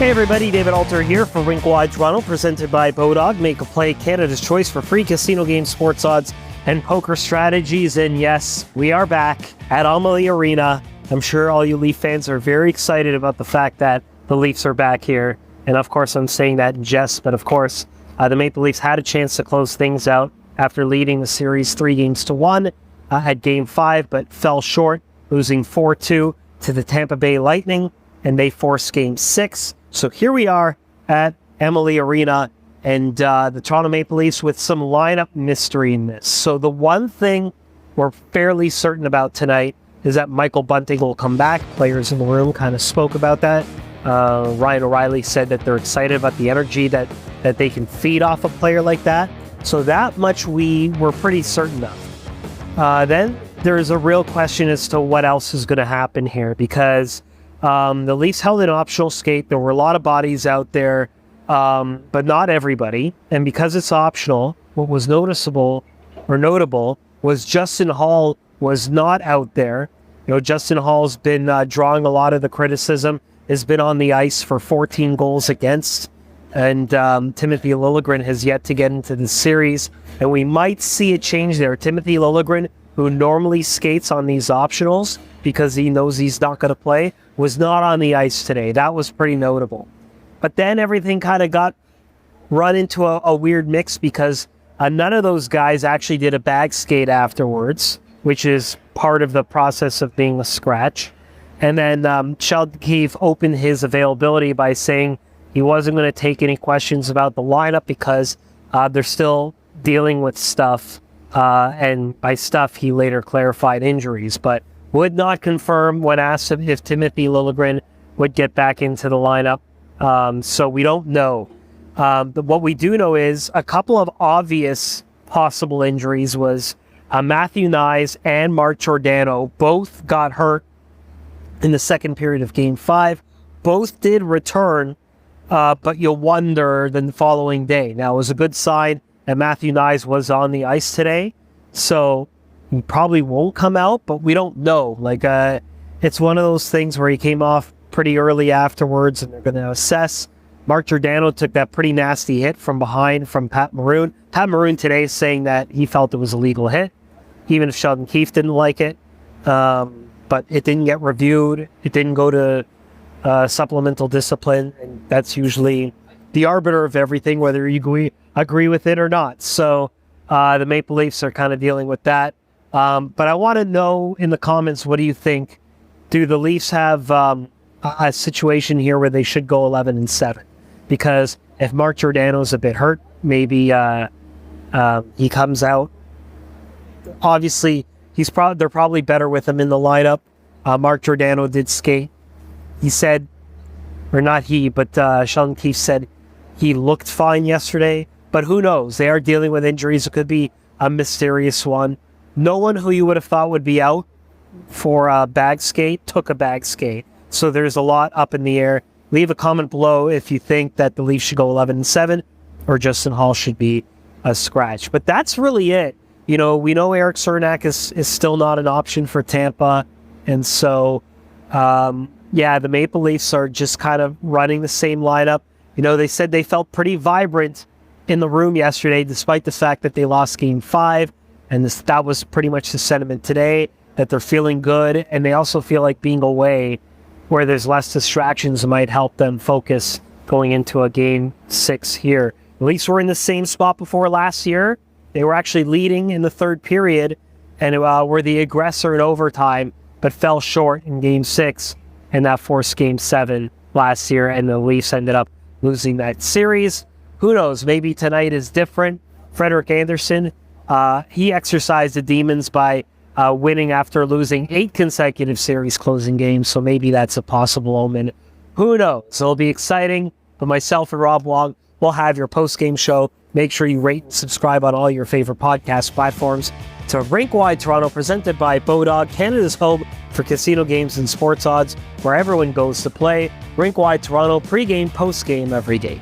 Hey everybody, David Alter here for Rink Toronto, presented by Bodog. Make a play, Canada's choice for free casino games, sports odds, and poker strategies. And yes, we are back at Amalie Arena. I'm sure all you Leaf fans are very excited about the fact that the Leafs are back here. And of course, I'm saying that in jest, but of course, the Maple Leafs had a chance to close things out after leading the series 3-1 at Game 5, but fell short, losing 4-2 to the Tampa Bay Lightning, and they forced Game 6. So here we are at Amalie Arena, and the Toronto Maple Leafs with some lineup mystery in this. So the one thing we're fairly certain about tonight is that Michael Bunting will come back. Players in the room kind of spoke about that. Ryan O'Reilly said that they're excited about the energy that they can feed off a player like that. So that much we were pretty certain of. Then there's a real question as to what else is going to happen here, because the Leafs held an optional skate. There were a lot of bodies out there, but not everybody. And because it's optional, what was noticeable or notable was Justin Holl was not out there. You know, Justin Holl's been drawing a lot of the criticism, has been on the ice for 14 goals against, and Timothy Liljegren has yet to get into the series, and we might see a change there. Timothy Liljegren, who normally skates on these optionals because he knows he's not going to play, was not on the ice today. That was pretty notable. But then everything kind of got run into a weird mix, because none of those guys actually did a bag skate afterwards, which is part of the process of being a scratch. And then Sheldon Keefe opened his availability by saying he wasn't going to take any questions about the lineup because they're still dealing with stuff. And by stuff, he later clarified injuries, but would not confirm when asked if Timothy Liljegren would get back into the lineup. So we don't know. What we do know is a couple of obvious possible injuries was Matthew Knies and Mark Giordano both got hurt in the second period of Game 5. Both did return, but you'll wonder the following day. Now, it was a good sign that Matthew Knies was on the ice today, so he probably won't come out, but we don't know. Like, it's one of those things where he came off pretty early afterwards, and they're going to assess. Mark Giordano took that pretty nasty hit from behind from Pat Maroon. Pat Maroon today is saying that he felt it was a legal hit, even if Sheldon Keefe didn't like it. But it didn't get reviewed. It didn't go to supplemental discipline, and that's usually the arbiter of everything, whether you agree with it or not. So the Maple Leafs are kind of dealing with that. But I want to know in the comments, what do you think? Do the Leafs have a situation here where they should go 11-7? Because if Mark Giordano's a bit hurt, maybe he comes out. Obviously, they're probably better with him in the lineup. Mark Giordano did skate. He said, or not he, but Sheldon Keefe said he looked fine yesterday. But who knows? They are dealing with injuries. It could be a mysterious one. No one who you would have thought would be out for a bag skate took a bag skate. So there's a lot up in the air. Leave a comment below if you think that the Leafs should go 11-7 or Justin Holl should be a scratch. But that's really it. You know, we know Eric Cernak is still not an option for Tampa. And so, yeah, the Maple Leafs are just kind of running the same lineup. You know, they said they felt pretty vibrant in the room yesterday, despite the fact that they lost Game 5. And that was pretty much the sentiment today, that they're feeling good. And they also feel like being away, where there's less distractions, might help them focus going into a Game 6 here. The Leafs were in the same spot before last year. They were actually leading in the third period and were the aggressor in overtime, but fell short in Game 6, and that forced Game 7 last year, and the Leafs ended up losing that series. Who knows? Maybe tonight is different. Frederik Andersen, he exercised the demons by winning after losing 8 consecutive series closing games, so maybe that's a possible omen. Who knows? It'll be exciting. But myself and Rob Wong will have your post-game show. Make sure you rate and subscribe on all your favorite podcast platforms to Rink Wide Toronto, presented by Bodog, Canada's home for casino games and sports odds, where everyone goes to play. Rink Wide Toronto, pregame, postgame every day.